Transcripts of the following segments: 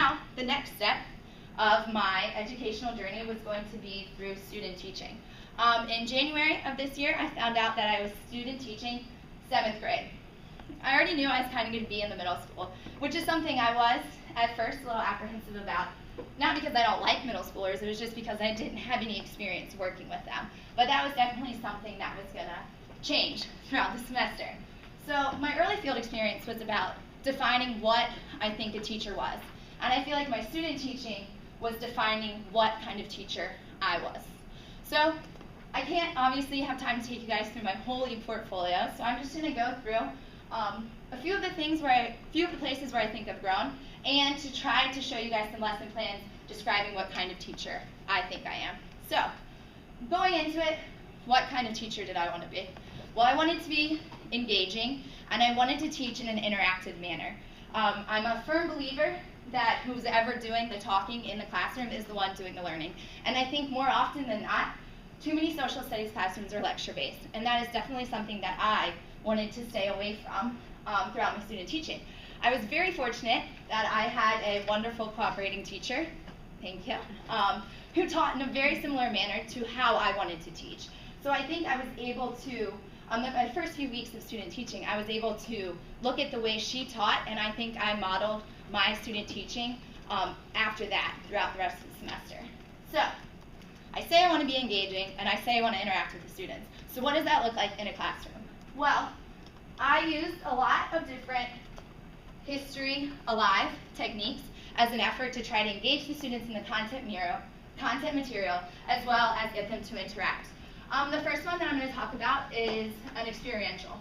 now the next step of my educational journey was going to be through student teaching. In January of this year, I found out that I was student teaching 7th grade. I already knew I was kind of going to be in the middle school, which is something I was at first a little apprehensive about. Not because I don't like middle schoolers, it was just because I didn't have any experience working with them. But that was definitely something that was going to change throughout the semester. So my early field experience was about defining what I think a teacher was. And I feel like my student teaching was defining what kind of teacher I was. So I can't obviously have time to take you guys through my whole e-portfolio, so I'm just going to go through a few of the places where I think I've grown, and to try to show you guys some lesson plans describing what kind of teacher I think I am. So, going into it, what kind of teacher did I want to be? Well, I wanted to be engaging, and I wanted to teach in an interactive manner. I'm a firm believer that who's ever doing the talking in the classroom is the one doing the learning. And I think more often than not, too many social studies classrooms are lecture-based, and that is definitely something that I wanted to stay away from throughout my student teaching. I was very fortunate that I had a wonderful cooperating teacher, thank you, who taught in a very similar manner to how I wanted to teach. So I think I was able to, my first few weeks of student teaching, I was able to look at the way she taught, and I think I modeled my student teaching after that throughout the rest of the semester. So, I say I want to be engaging, and I say I want to interact with the students. So what does that look like in a classroom? Well, I used a lot of different History Alive techniques as an effort to try to engage the students in the content material, as well as get them to interact. The first one that I'm going to talk about is an experiential.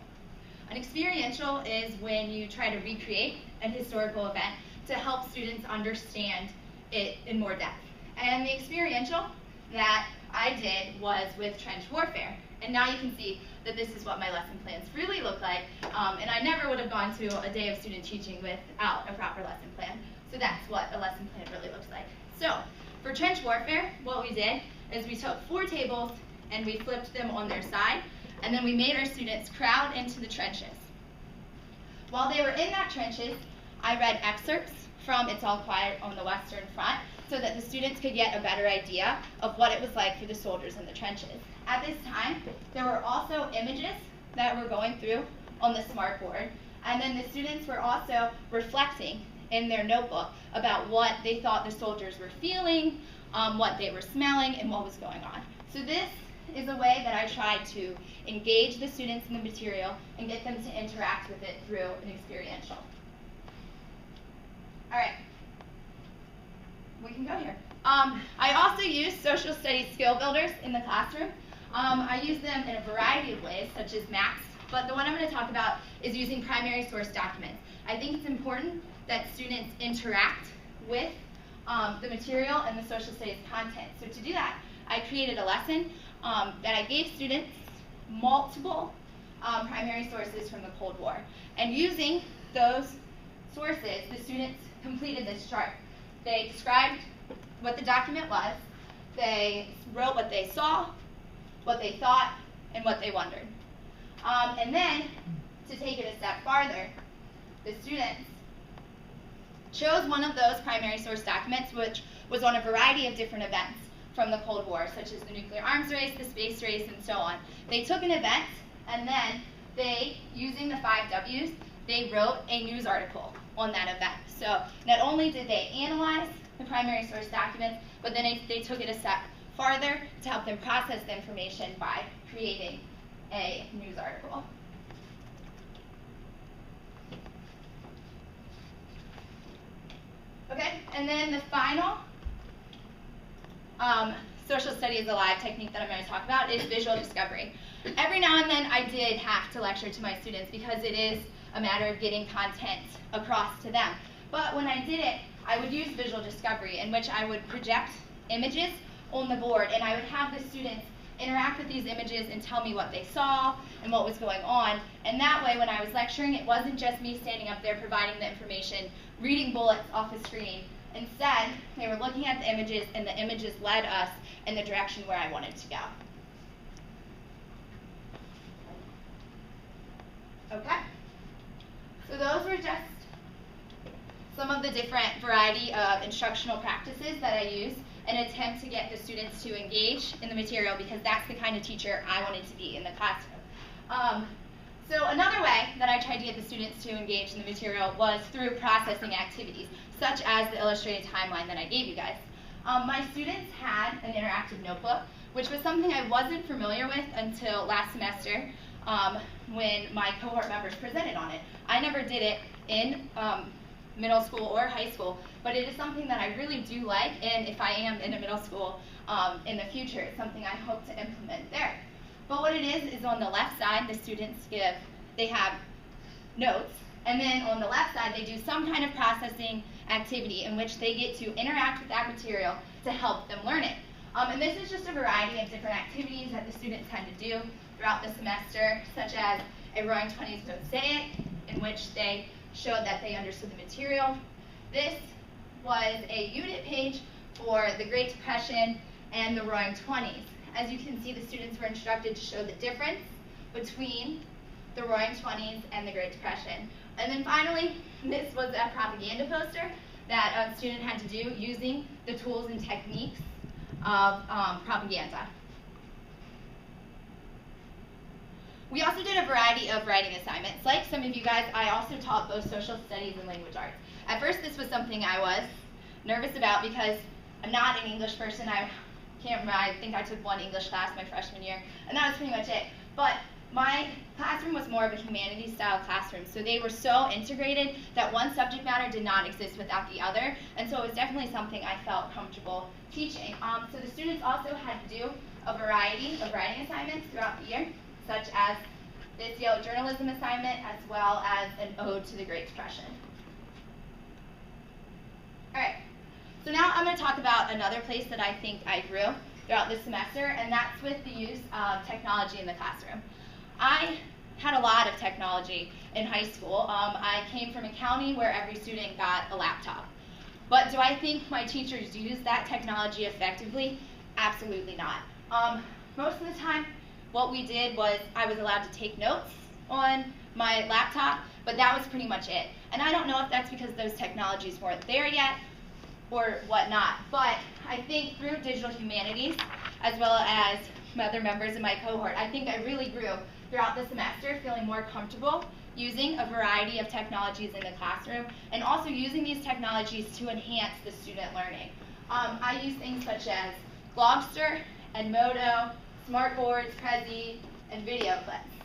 An experiential is when you try to recreate a historical event to help students understand it in more depth. And the experiential that I did was with trench warfare. And now you can see that this is what my lesson plans really look like. And I never would have gone to a day of student teaching without a proper lesson plan. So that's what a lesson plan really looks like. So for trench warfare, what we did is we took 4 tables and we flipped them on their side. And then we made our students crowd into the trenches. While they were in that trenches, I read excerpts from It's All Quiet on the Western Front so that the students could get a better idea of what it was like for the soldiers in the trenches. At this time, there were also images that were going through on the smartboard, and then the students were also reflecting in their notebook about what they thought the soldiers were feeling, what they were smelling, and what was going on. So this is a way that I tried to engage the students in the material and get them to interact with it through an experiential. All right, we can go here. I also use social studies skill builders in the classroom. I use them in a variety of ways, such as maps, but the one I'm going to talk about is using primary source documents. I think it's important that students interact with the material and the social studies content. So to do that, I created a lesson that I gave students multiple primary sources from the Cold War. And using those sources, the students completed this chart. They described what the document was, they wrote what they saw, what they thought, and what they wondered. And then, to take it a step farther, the students chose one of those primary source documents, which was on a variety of different events from the Cold War, such as the nuclear arms race, the space race, and so on. They took an event, and then they, using the 5 Ws, they wrote a news article on that event. So not only did they analyze the primary source documents, but then they took it a step farther to help them process the information by creating a news article. Okay, and then the final social studies alive technique that I'm going to talk about is visual discovery. Every now and then I did have to lecture to my students because it is a matter of getting content across to them. But when I did it, I would use visual discovery, in which I would project images on the board, and I would have the students interact with these images and tell me what they saw and what was going on. And that way, when I was lecturing, it wasn't just me standing up there providing the information, reading bullets off a screen. Instead, they were looking at the images, and the images led us in the direction where I wanted to go. Okay? So those were just some of the different variety of instructional practices that I use in an attempt to get the students to engage in the material, because that's the kind of teacher I wanted to be in the classroom. So another way that I tried to get the students to engage in the material was through processing activities, such as the illustrated timeline that I gave you guys. My students had an interactive notebook, which was something I wasn't familiar with until last semester when my cohort members presented on it. I never did it in middle school or high school, but it is something that I really do like, and if I am in a middle school in the future, it's something I hope to implement there. But what it is on the left side, the students they have notes, and then on the left side, they do some kind of processing activity in which they get to interact with that material to help them learn it. And this is just a variety of different activities that the students had to do throughout the semester, such as a Roaring Twenties mosaic, in which they showed that they understood the material. This was a unit page for the Great Depression and the Roaring Twenties. As you can see, the students were instructed to show the difference between the Roaring Twenties and the Great Depression. And then finally, this was a propaganda poster that a student had to do using the tools and techniques of propaganda. We also did a variety of writing assignments. Like some of you guys, I also taught both social studies and language arts. At first, this was something I was nervous about because I'm not an English person. I can't remember, I think I took one English class my freshman year, and that was pretty much it. But my classroom was more of a humanities style classroom, so they were so integrated that one subject matter did not exist without the other, and so it was definitely something I felt comfortable teaching. So the students also had to do a variety of writing assignments throughout the year, such as this Yale journalism assignment, as well as an ode to the Great Depression. All right, so now I'm going to talk about another place that I think I grew throughout this semester, and that's with the use of technology in the classroom. I had a lot of technology in high school. I came from a county where every student got a laptop. But do I think my teachers used that technology effectively? Absolutely not. Most of the time, what we did was I was allowed to take notes on my laptop, but that was pretty much it. And I don't know if that's because those technologies weren't there yet or whatnot, but I think through digital humanities, as well as other members of my cohort, I think I really grew throughout the semester, feeling more comfortable using a variety of technologies in the classroom, and also using these technologies to enhance the student learning. I use things such as Globster, Edmodo, Smartboards, Prezi, and video clips.